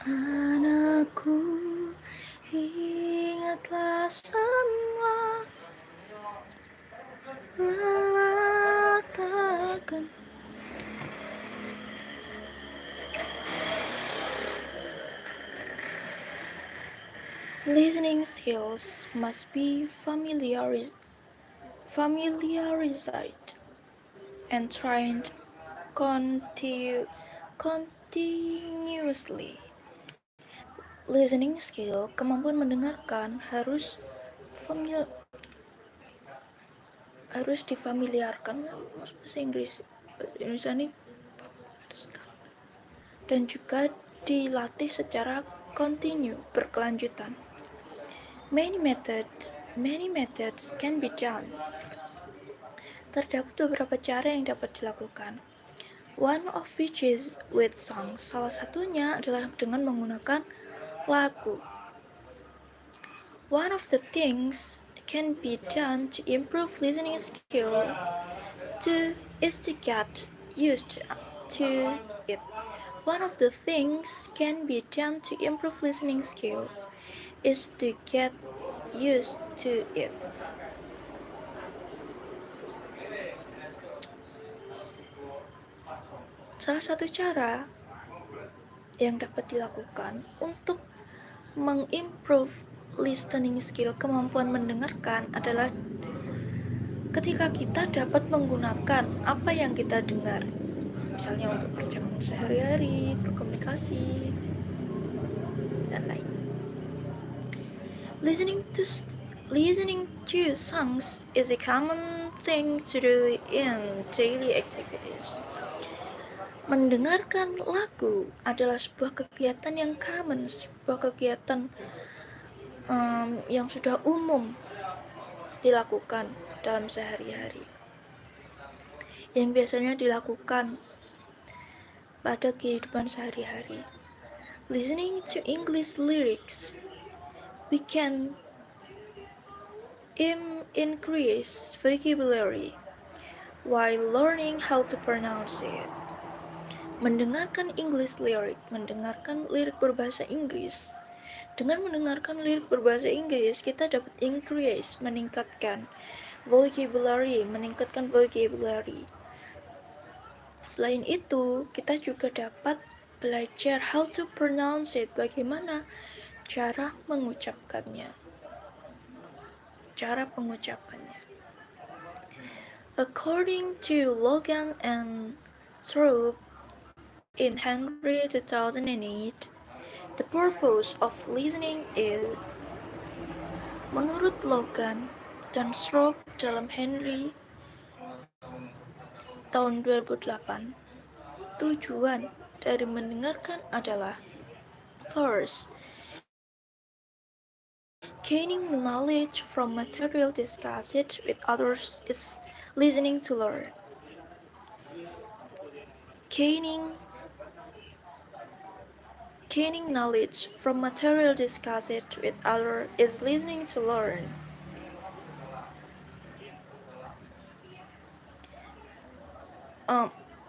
Anakku, ingatlah semua lelah takkan. Listening skills must be familiarized and trained continuously. Listening skill, kemampuan mendengarkan harus difamiliarkan, bahasa Inggris, bahasa Indonesia ini, dan juga dilatih secara kontinu, berkelanjutan. Many methods can be done. Terdapat beberapa cara yang dapat dilakukan. One of which is with songs. Salah satunya adalah dengan menggunakan lagu. One of the things can be done to improve listening skill is to get used to it. One of the things can be done to improve listening skill is to get used to it. Salah satu cara yang dapat dilakukan untuk mengimprove listening skill, kemampuan mendengarkan, adalah ketika kita dapat menggunakan apa yang kita dengar, misalnya untuk percakapan sehari-hari, berkomunikasi, dan lain. Listening to songs is a common thing to do in daily activities. Mendengarkan lagu adalah sebuah kegiatan yang common, sebuah kegiatan yang sudah umum dilakukan dalam sehari-hari, yang biasanya dilakukan pada kehidupan sehari-hari. Listening to English lyrics, we can increase vocabulary while learning how to pronounce it. Mendengarkan English lyric, mendengarkan lirik berbahasa Inggris. Dengan mendengarkan lirik berbahasa Inggris, kita dapat increase, meningkatkan vocabulary. Selain itu, kita juga dapat belajar how to pronounce it, bagaimana cara pengucapannya. According to Logan and Thorpe in Henry 2008, the purpose of listening is, menurut Logan dan Thorpe dalam Henry tahun 2008, tujuan dari mendengarkan adalah: first, gaining knowledge from material discussed with others is listening to learn. Gaining knowledge from material discussed with others is listening to learn.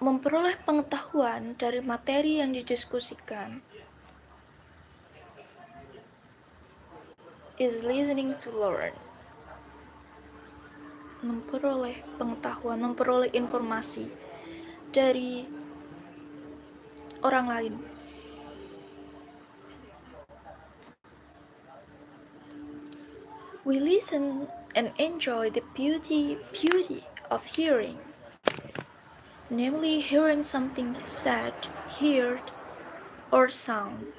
Memperoleh pengetahuan dari materi yang didiskusikan is listening to learn. Memperoleh pengetahuan, memperoleh informasi dari orang lain. We listen and enjoy the beauty of hearing, namely hearing something said, heard, or sung.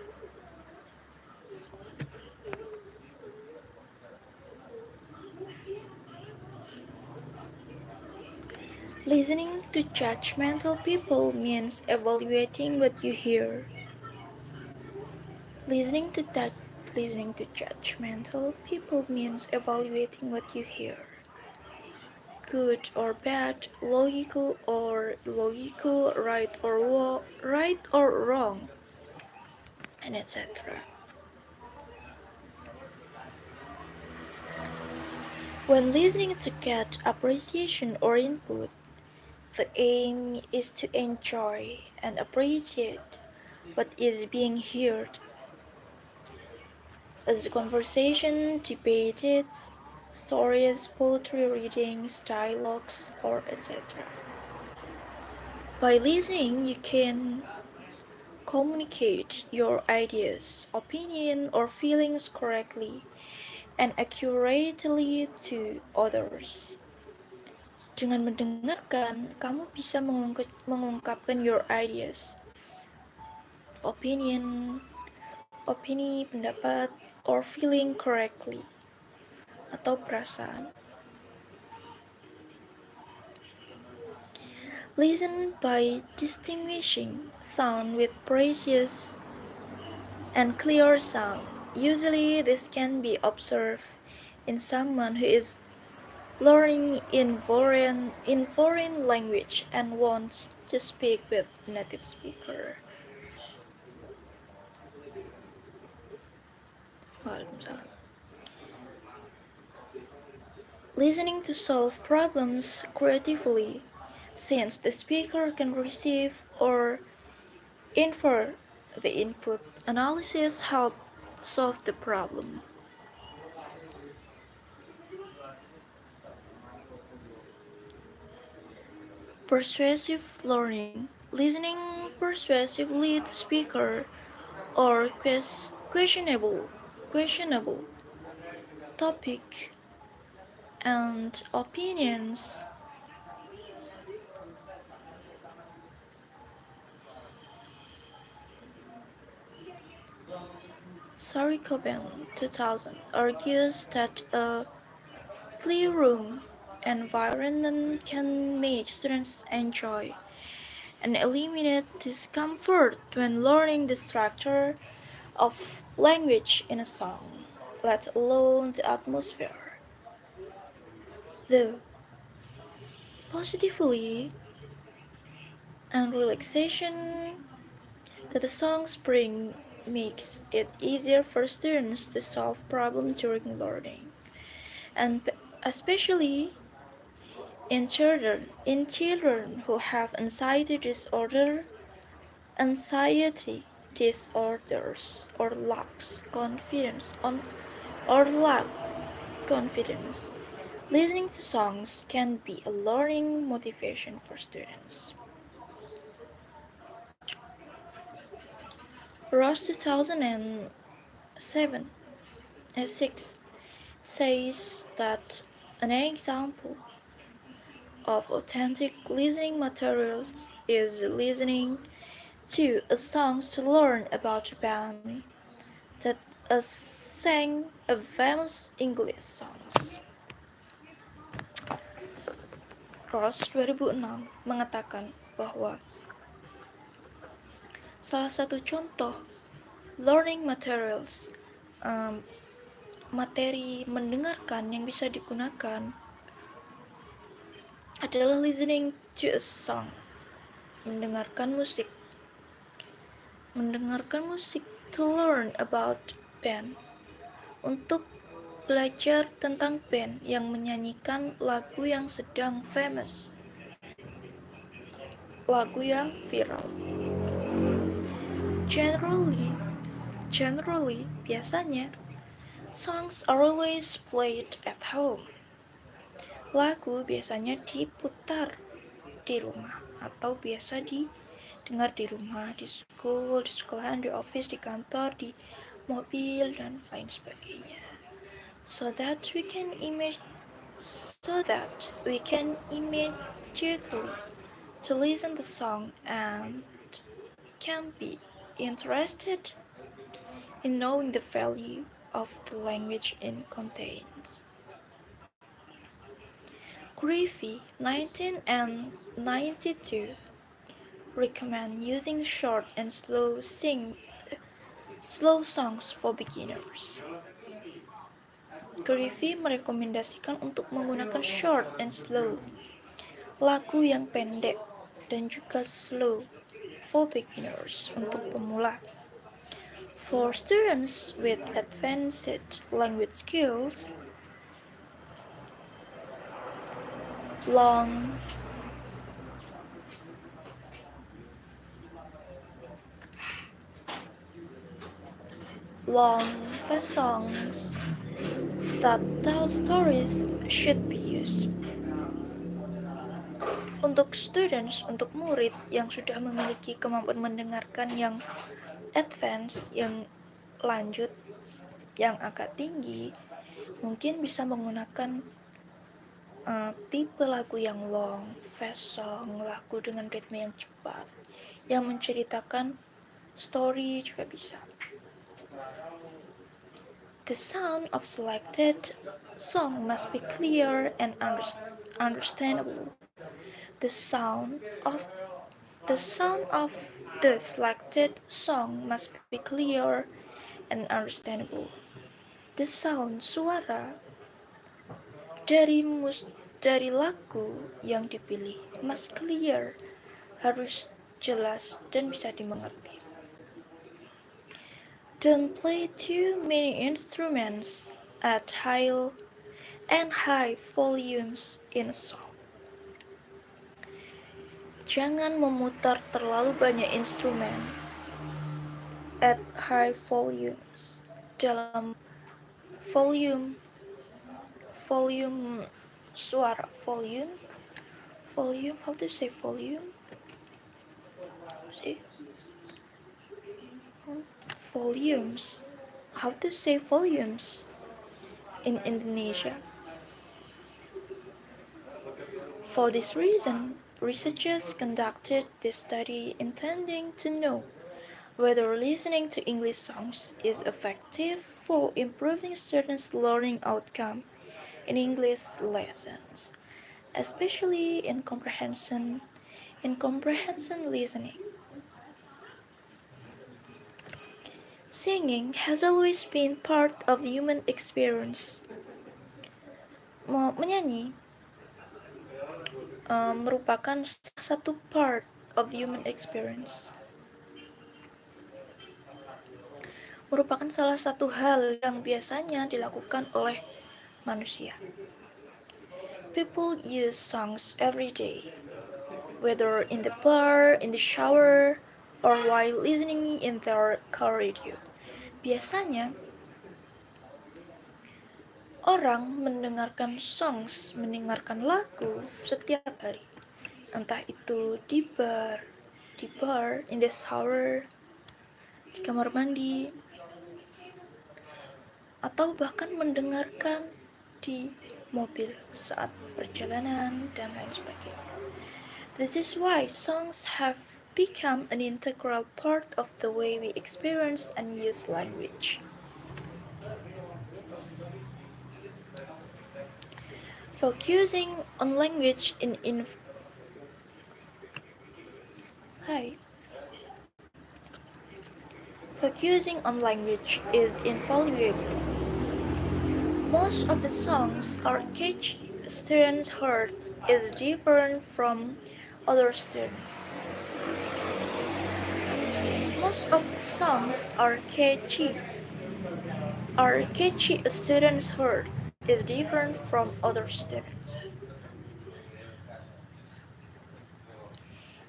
Listening to judgmental people means evaluating what you hear. Listening to judgmental people means evaluating what you hear. Good or bad, logical or illogical, right or wrong, and etc. When listening to get appreciation or input, the aim is to enjoy and appreciate what is being heard as conversation, debates, stories, poetry readings, dialogues, or etc. By listening, you can communicate your ideas, opinion, or feelings correctly and accurately to others. Dengan mendengarkan, kamu bisa mengungkapkan your ideas, opini, pendapat, or feeling correctly, atau perasaan. Listen by distinguishing sound with precious and clear sound. Usually, this can be observed in someone who is learning in foreign language and wants to speak with native speaker. Waalaikumsalam. Listening to solve problems creatively, since the speaker can receive or infer the input. Analysis help solve the problem. Persuasive learning. Listening persuasively to speaker or questionable topic and opinions. Sari Coben 2000 argues that a playroom environment can make students enjoy and eliminate discomfort when learning the structure of language in a song, let alone the atmosphere. The positively and relaxation that the songs bring makes it easier for students to solve problems during learning, and especially in children who have anxiety disorders or lack confidence. Listening to songs can be a learning motivation for students. Ross 2007 6 says that an example of authentic listening materials is listening to a song to learn about Japan that sang a famous English songs. Ross 2006 mengatakan bahwa salah satu contoh learning materials materi mendengarkan yang bisa digunakan adalah listening to a song, mendengarkan musik to learn about band, untuk belajar tentang band yang menyanyikan lagu yang sedang famous, lagu yang viral. Generally, biasanya, songs are always played at home. Lagu biasanya diputar di rumah atau biasa didengar di rumah, di school, di sekolahan, di office, di kantor, di mobil, dan lain sebagainya. So that we can immediately to listen the song and can be interested in knowing the value of the language it contains. Griffey, 1992, recommend using short and slow songs for beginners. Griffey merekomendasikan untuk menggunakan short and slow, lagu yang pendek dan juga slow for beginners untuk pemula. For students with advanced language skills, long fast songs that tell stories should be used. Untuk murid yang sudah memiliki kemampuan mendengarkan yang advance, yang lanjut, yang agak tinggi, mungkin bisa menggunakan tipe lagu yang long, fast song, lagu dengan ritme yang cepat, yang menceritakan story juga bisa. The sound of selected song must be clear and understandable. The sound of the selected song must be clear and understandable. The sound suara dari lagu yang dipilih must clear, harus jelas dan bisa dimengerti. Don't play too many instruments at high volumes in a song. Jangan memutar terlalu banyak instrumen at high volumes dalam volume suara volume how to say volume see volumes how to say volumes in Indonesia. For this reason, researchers conducted this study intending to know whether listening to English songs is effective for improving students' learning outcome in English lessons, especially in comprehension listening. Singing has always been part of human experience. Menyanyi merupakan salah satu part of human experience. Merupakan salah satu hal yang biasanya dilakukan oleh manusia. People use songs every day, whether in the bar, in the shower, or while listening in their car radio. Biasanya, orang mendengarkan lagu setiap hari. Entah itu di bar, in the shower, di kamar mandi, atau bahkan mendengarkan di mobil saat perjalanan dan lain sebagainya. This is why songs have become an integral part of the way we experience and use language. Focusing on language Focusing on language is invaluable. Most of the songs are catchy. A student's heart is different from other students. Most of the songs are catchy. A student's heart is different from other students.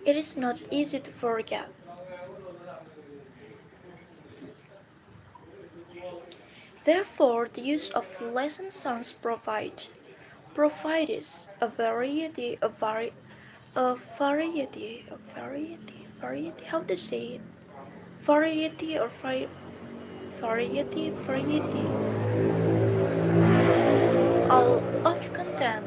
It is not easy to forget. Therefore, the use of lesson songs provides a variety how to say it variety all of content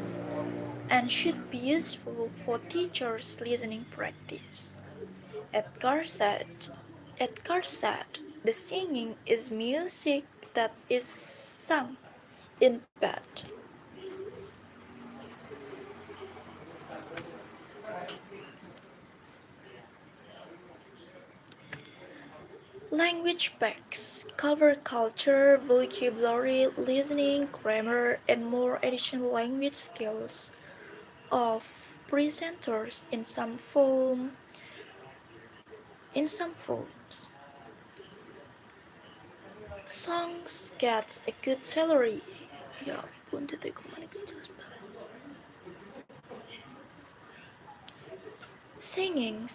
and should be useful for teachers' listening practice. Edgar said, the singing is music that is sung in bed. Language packs cover culture, vocabulary, listening, grammar, and more additional language skills of presenters in some forms. Songs get a good salary. Ya ampun, titikku mana jelas banget. Singing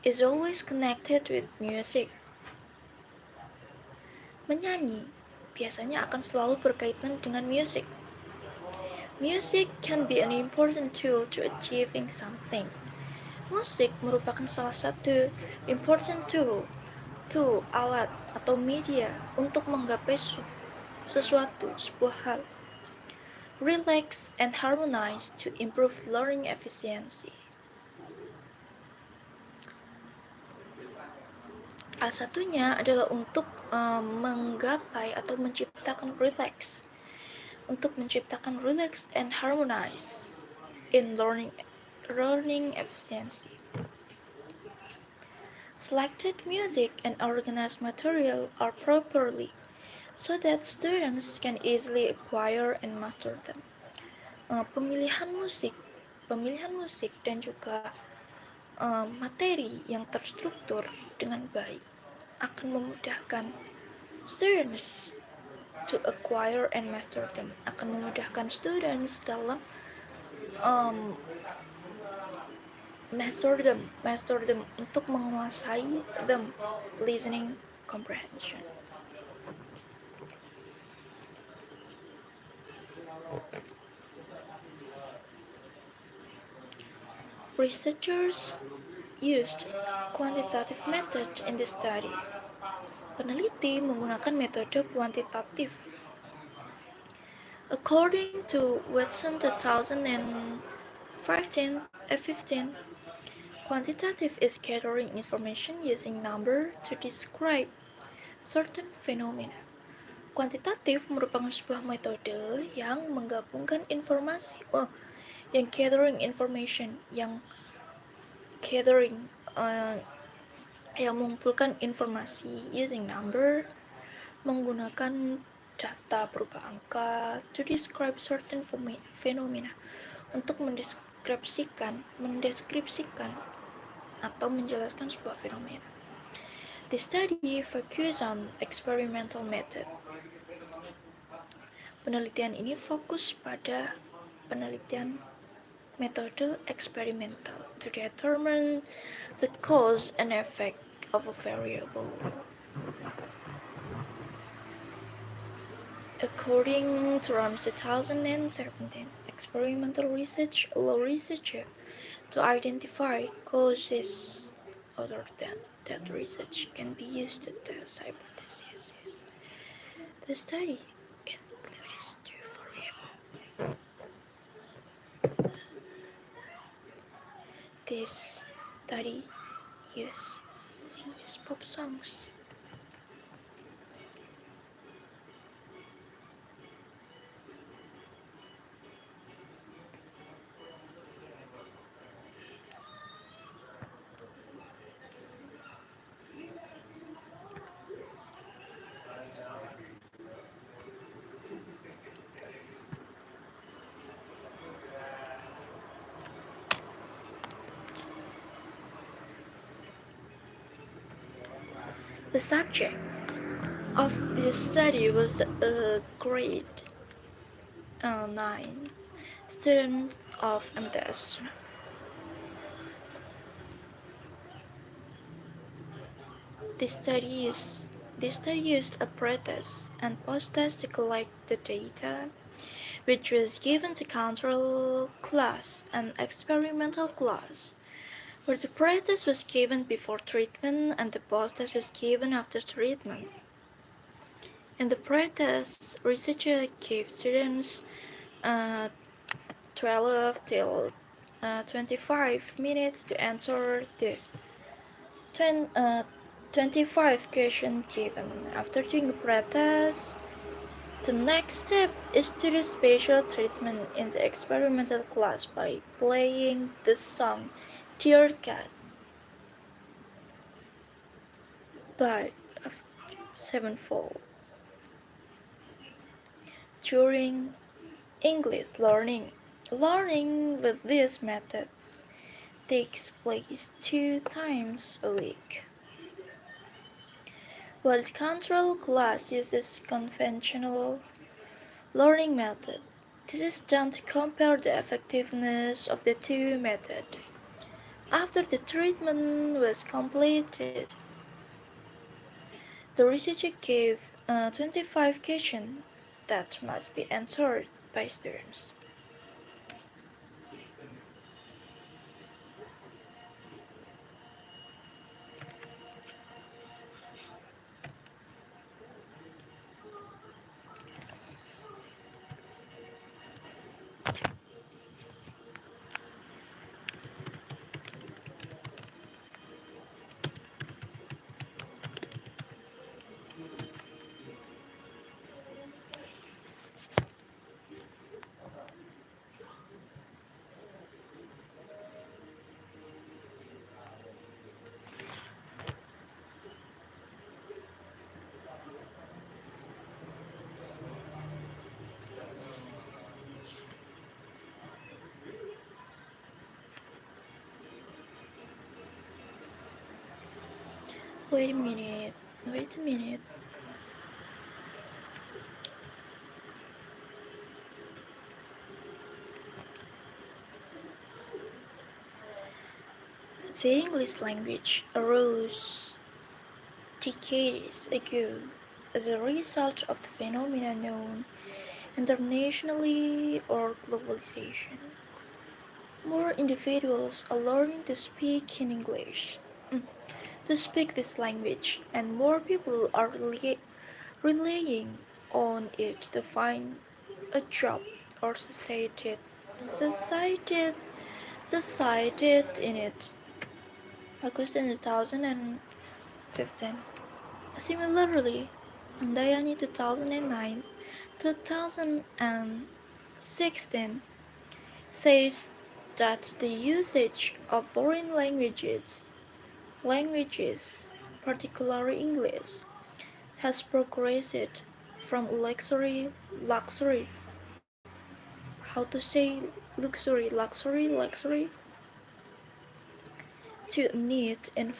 is always connected with music. Menyanyi biasanya akan selalu berkaitan dengan musik. Music can be an important tool to achieving something. Musik merupakan salah satu important tool alat atau media untuk menggapai sesuatu, sebuah hal. Relax and harmonize to improve learning efficiency. Salah satunya adalah untuk menggapai atau menciptakan relax. Untuk menciptakan relax and harmonize in learning efficiency. Selected music and organized material are properly so that students can easily acquire and master them. Pemilihan musik dan juga materi yang terstruktur dengan baik akan memudahkan students to acquire and master them, akan memudahkan students dalam master them untuk menguasai them, listening comprehension. Researchers used quantitative method in the study. Peneliti menggunakan metode kuantitatif. According to Watson 2015, quantitative is gathering information using number to describe certain phenomena. Kuantitatif merupakan sebuah metode yang menggabungkan informasi, yang mengumpulkan informasi using number, menggunakan data berupa angka to describe certain phenomena, untuk mendeskripsikan atau menjelaskan sebuah fenomena. The study focus on experimental method. Penelitian ini fokus pada penelitian metode eksperimental to determine the cause and effect of a variable. According to Rams 2017, experimental research allows researchers to identify causes other than that research can be used to test hypotheses. The study includes two variables. This study uses English pop songs. The subject of this study was a grade 9 student of MTS. This study used a pretest and post-test to collect the data, which was given to control class and experimental class, where the pretest was given before treatment and the post-test was given after treatment. In the pretest, researcher gave students 12 till 25 minutes to answer the 25 questions given. After doing the pretest, the next step is to do special treatment in the experimental class by playing the song Dear God by Sevenfold. During English learning with this method takes place 2 times a week. While the control class uses conventional learning method, this is done to compare the effectiveness of the two methods. After the treatment was completed, the researcher gave 25 questions that must be answered by students. Wait a minute, wait a minute. The English language arose decades ago as a result of the phenomena known internationally or globalization. More individuals are learning to speak in English, to speak this language, and more people are relying on it to find a job or society, society in it. August in 2015. Similarly, Andayani 2009, 2016 says that the usage of foreign languages, particularly English, has progressed from how to say to need in a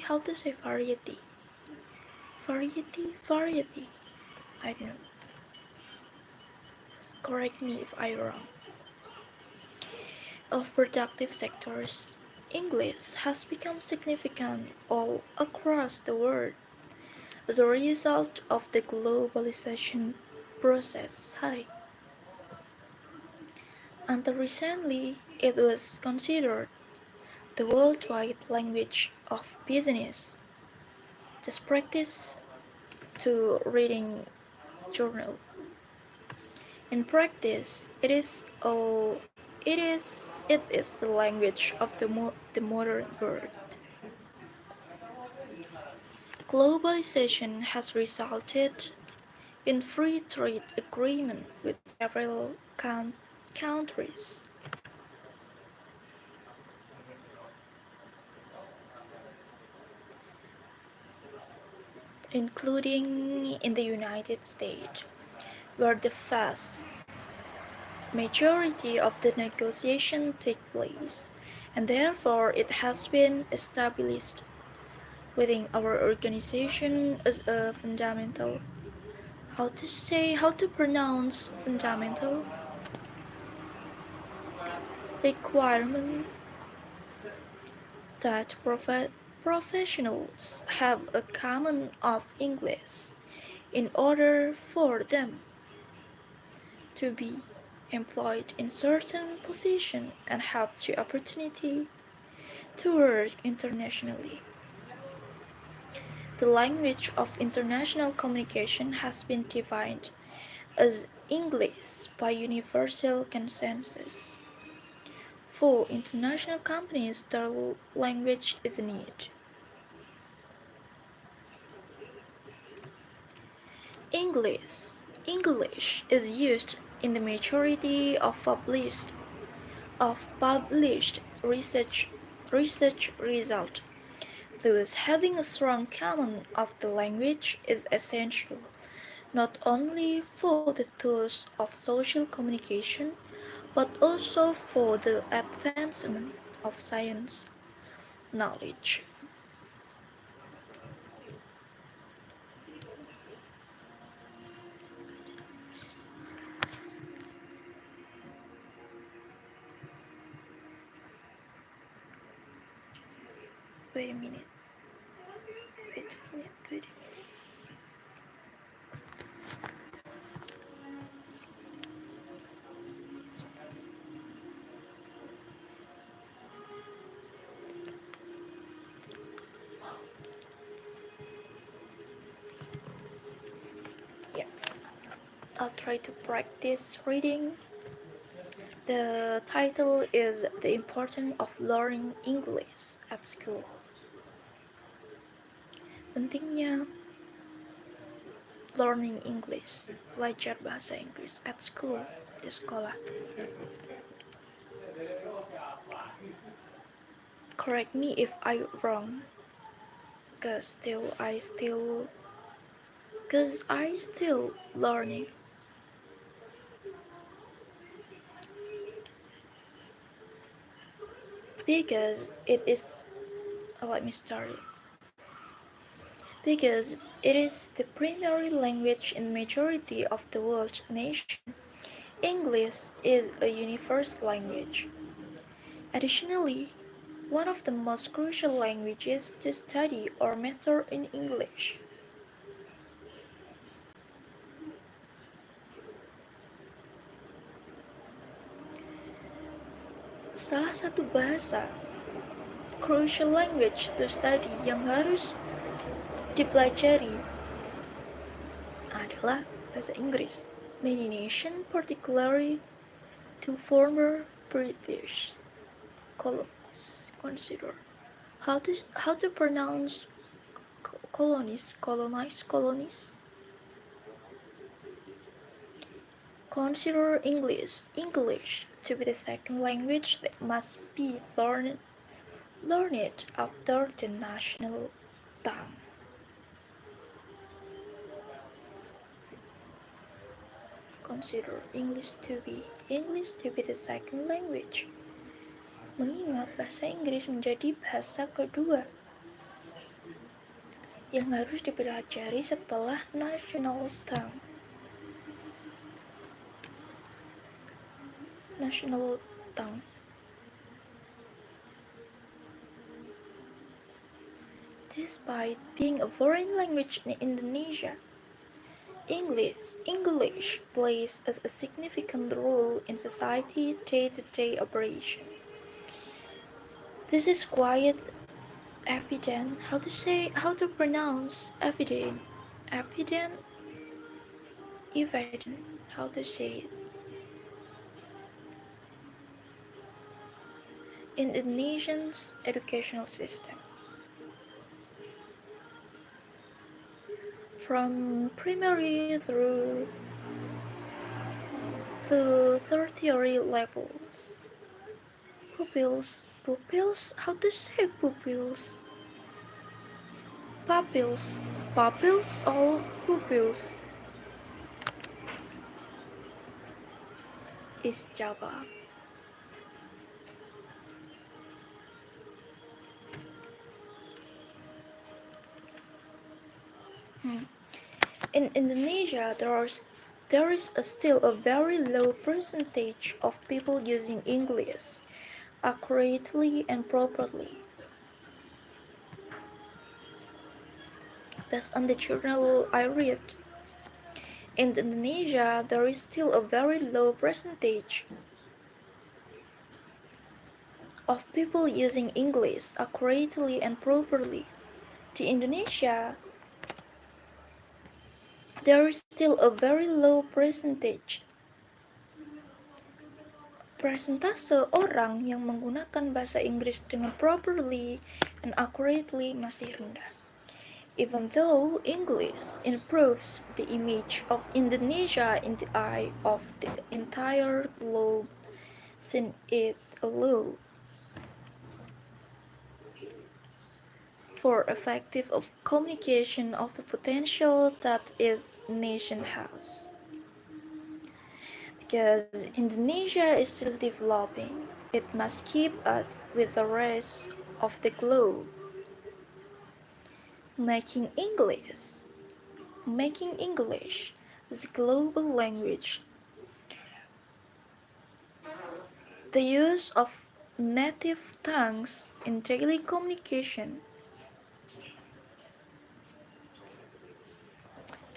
how to say variety, I don't know, just correct me if I'm wrong, of productive sectors. English has become significant all across the world as a result of the globalization process. Hi. Until recently, it was considered the worldwide language of business. This practice to reading journal. In practice, it is the language of the modern world. Globalization has resulted in free trade agreement with several countries, including in the United States, where the vast majority of the negotiation take place, and therefore it has been established within our organization as a fundamental, how to pronounce fundamental requirement that professionals have a common of English in order for them to be employed in certain position and have the opportunity to work internationally. The language of international communication has been defined as English by universal consensus. For international companies, their language is needed. English is used in the majority of published research results. Thus, having a strong command of the language is essential, not only for the tools of social communication, but also for the advancement of science knowledge. Wait a minute. Wait a minute. Wait a minute. Yeah. I'll try to practice reading. The title is The Importance of Learning English at School. Pentingnya learning English, belajar bahasa Inggris at school, di sekolah. Correct me if I'm wrong, cause I still learning. Because it is, let me start it. Because it is the primary language in majority of the world's nation. English is a universal language. Additionally, one of the most crucial languages to study or master in English. Salah satu bahasa crucial language to study yang harus dipelajari adalah bahasa Inggris. Many nations, particularly to former British colonies, consider how to pronounce colonies. Consider English to be the second language that must be learned after the national tongue. Consider English to be the second language. Mengingat bahasa Inggris menjadi bahasa kedua yang harus dipelajari setelah national tongue. Despite being a foreign language in Indonesia, English plays a significant role in society day-to-day operation. This is quite evident. How to pronounce evident? Evident. How to say it? In Indonesian's educational system. From primary through to tertiary levels. Pupils, how to say pupils? Pupils or pupils is Java. In Indonesia, there is still a very low percentage of people using English accurately and properly. Based on the journal I read, in Indonesia, there is still a very low percentage of people using English accurately and properly. In Indonesia, there is still a very low percentage. Persentase orang yang menggunakan bahasa Inggris dengan properly and accurately masih rendah. Even though English improves the image of Indonesia in the eye of the entire globe, since it allows for effective communication of the potential that its nation has. Because Indonesia is still developing, it must keep us with the rest of the globe, making English the global language. The use of native tongues in daily communication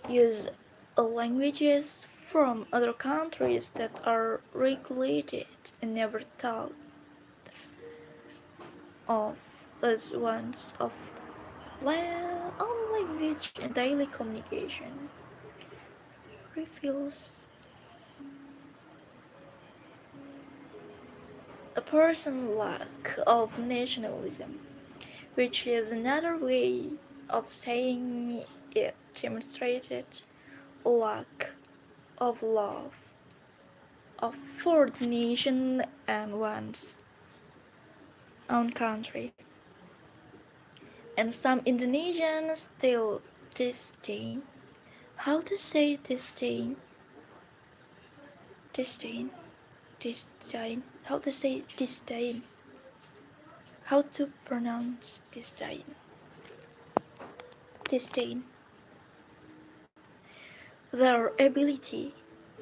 use languages from other countries that are regulated and never thought of as ones of own language and daily communication reveals a person's lack of nationalism, which is another way of saying it demonstrated a lack of love of for the nation and one's own country. And some Indonesians still disdain. How to say disdain? Disdain. Disdain. How to say disdain? How to pronounce disdain? Disdain. Their ability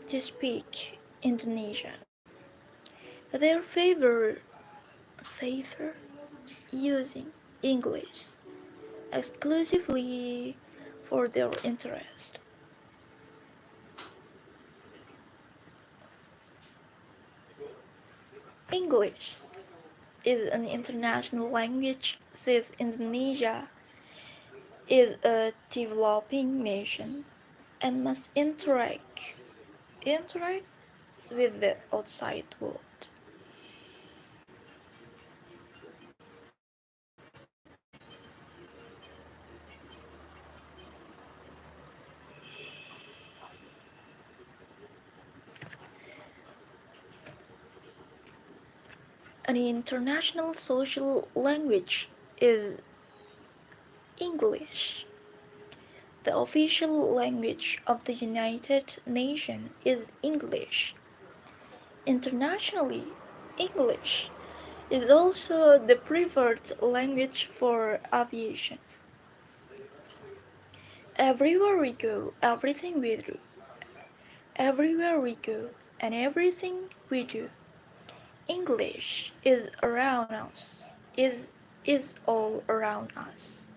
to speak Indonesian. Their favor using English exclusively for their interest. English is an international language since Indonesia is a developing nation and must interact with the outside world. An international social language is English. The official language of the United Nations is English. Internationally, English is also the preferred language for aviation. Everywhere we go, everywhere we go, and everything we do, English is around us, is all around us.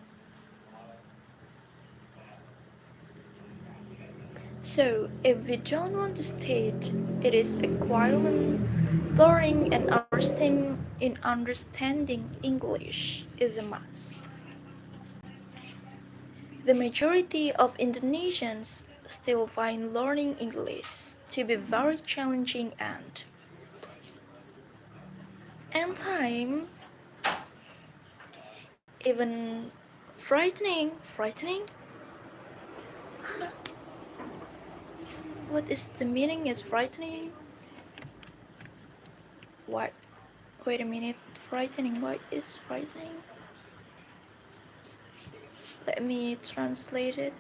So, if we don't want to state it is acquiring, learning, and understanding English is a must. The majority of Indonesians still find learning English to be very challenging and time even frightening. What is the meaning is frightening? What? Wait a minute. Frightening. What is frightening? Let me translate it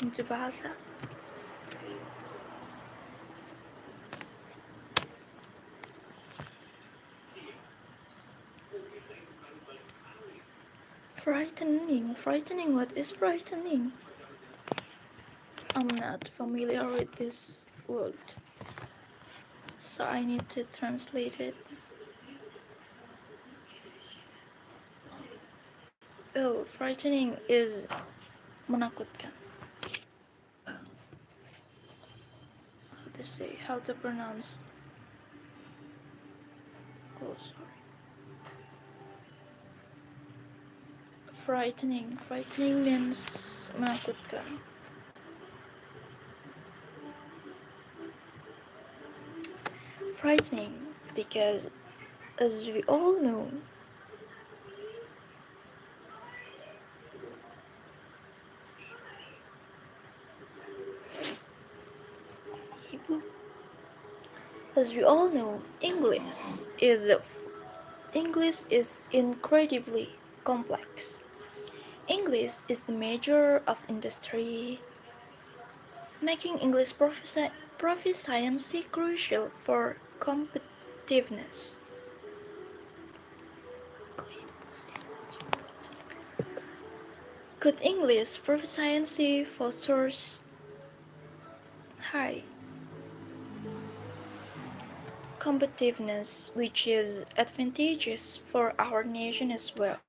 into bahasa. Frightening. What is frightening? I'm not familiar with this word, so I need to translate it. Oh, frightening is menakutkan. How to pronounce? Oh, sorry. Frightening means menakutkan. Frightening because, as we all know, English is incredibly complex. English is the major of industry, making English proficiency crucial for competitiveness. Good English proficiency fosters high competitiveness, which is advantageous for our nation as well.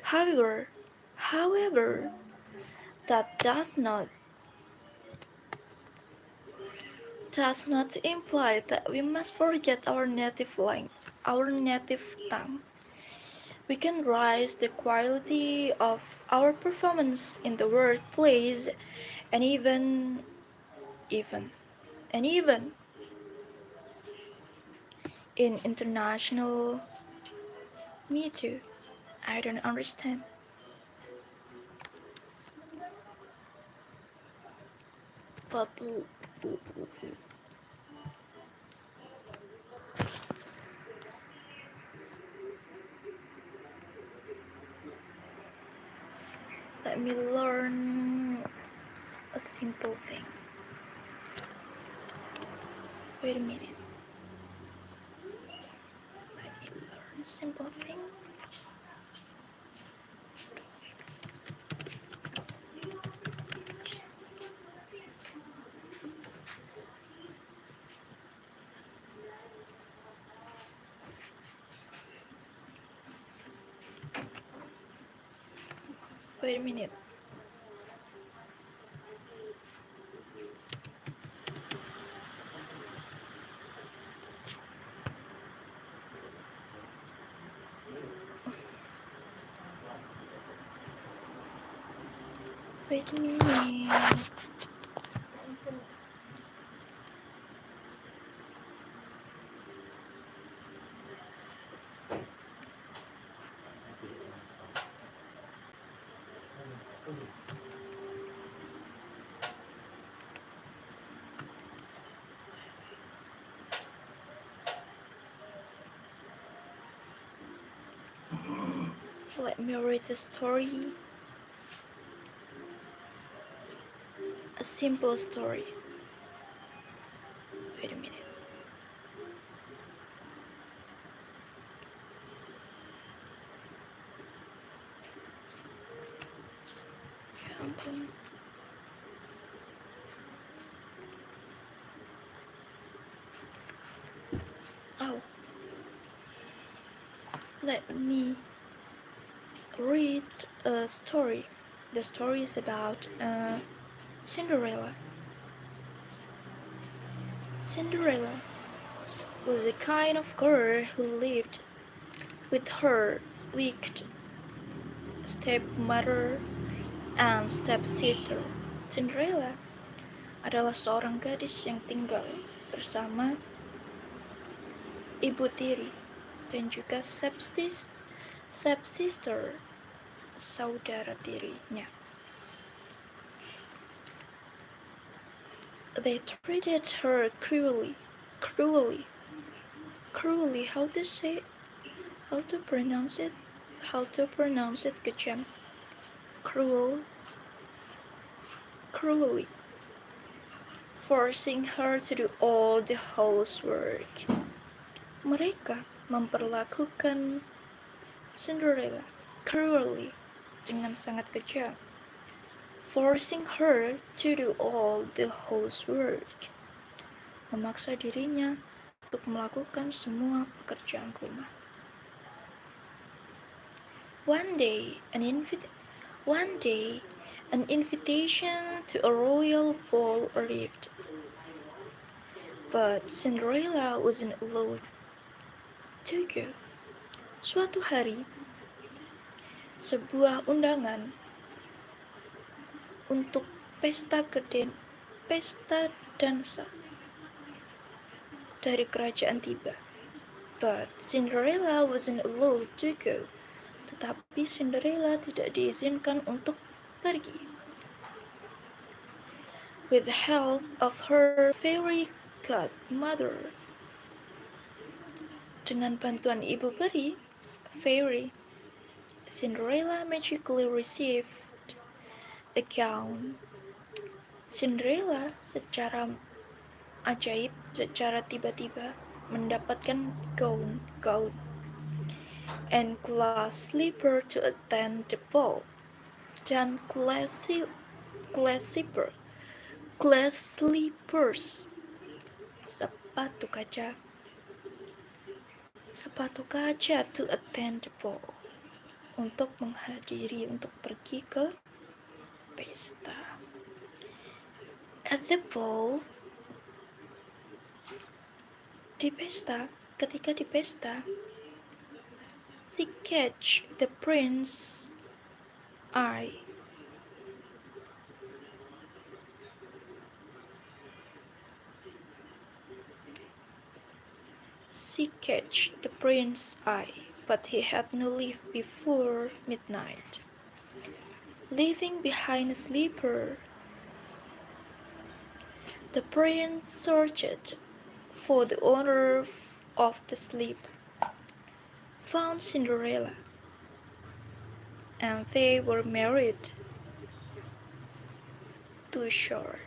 However, That does not imply that we must forget our native tongue. We can raise the quality of our performance in the workplace and even, even in international. Me too. I don't understand. But let me learn a simple thing. Wait a minute. Let me learn a simple thing. Wait a minute. Wait a minute. Let me read a story. A simple story. Wait a minute. Ya ampun. Oh. Let me read a story. The story is about Cinderella. Cinderella was a kind of girl who lived with her wicked stepmother and stepsister. Cinderella adalah seorang gadis yang tinggal bersama ibu tiri dan juga stepsister, saudara tirinya. They treated her cruelly. How to say? How to pronounce it? Kejam. Cruelly, forcing her to do all the housework. Mereka memperlakukan Cinderella cruelly, dengan sangat kejam, forcing her to do all the housework, memaksa dirinya untuk melakukan semua pekerjaan rumah. One day, an invitation to a royal ball arrived, but Cinderella wasn't allowed to go. Suatu hari, sebuah undangan untuk pesta dansa dari kerajaan tiba, but Cinderella wasn't allowed to go. Tetapi Cinderella tidak diizinkan untuk pergi. With the help of her fairy godmother, dengan bantuan ibu peri, fairy, Cinderella magically received a gown. Cinderella secara ajaib, secara tiba-tiba mendapatkan gaun and glass slipper to attend the ball, dan glass slippers, sepatu kaca to attend the ball, untuk pergi ke Pesta. At the ball, ketika di pesta, she catch the prince's eye. She catch the prince's eye, but he had no leave before midnight. Leaving behind a sleeper, the prince searched for the owner of the sleep, found Cinderella, and they were married. Too short.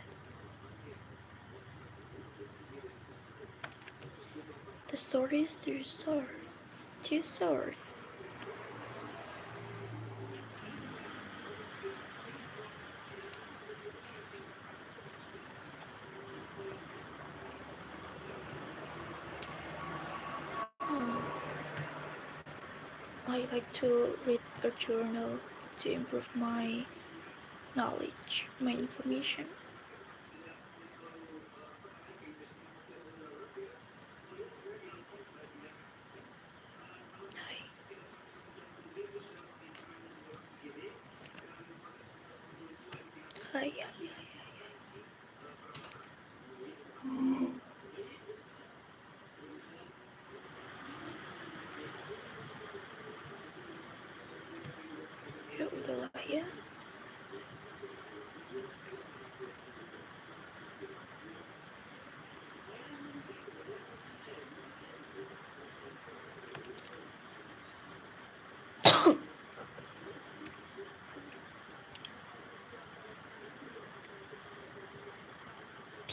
The story is too short. Too short. I like to read a journal to improve my knowledge, my information. Hi. Hi, hi, hi. Ya udahlah ya.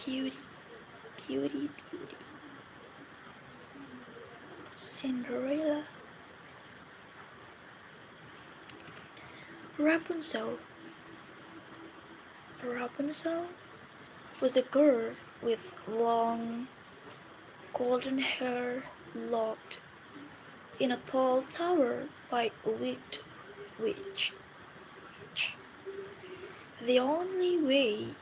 Beauty, beauty, beauty. Cinderella. Rapunzel. Rapunzel was a girl with long golden hair locked in a tall tower by a wicked witch. The only way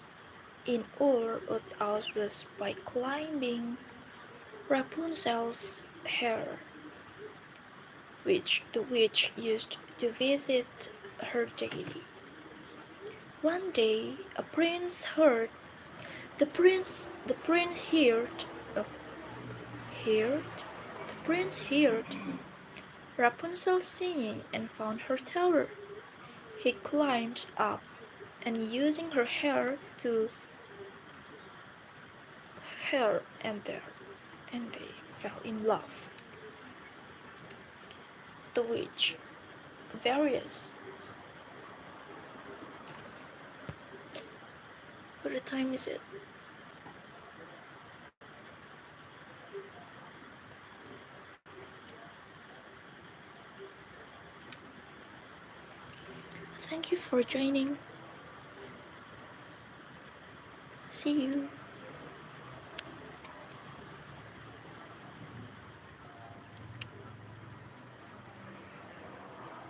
in or out was by climbing Rapunzel's hair, which the witch used to visit her daily. One day, a prince heard the prince uh, heard the prince heard Rapunzel singing and found her tower. He climbed up and using her hair to her and they fell in love. The witch, various. What time is it? Thank you for joining. See you.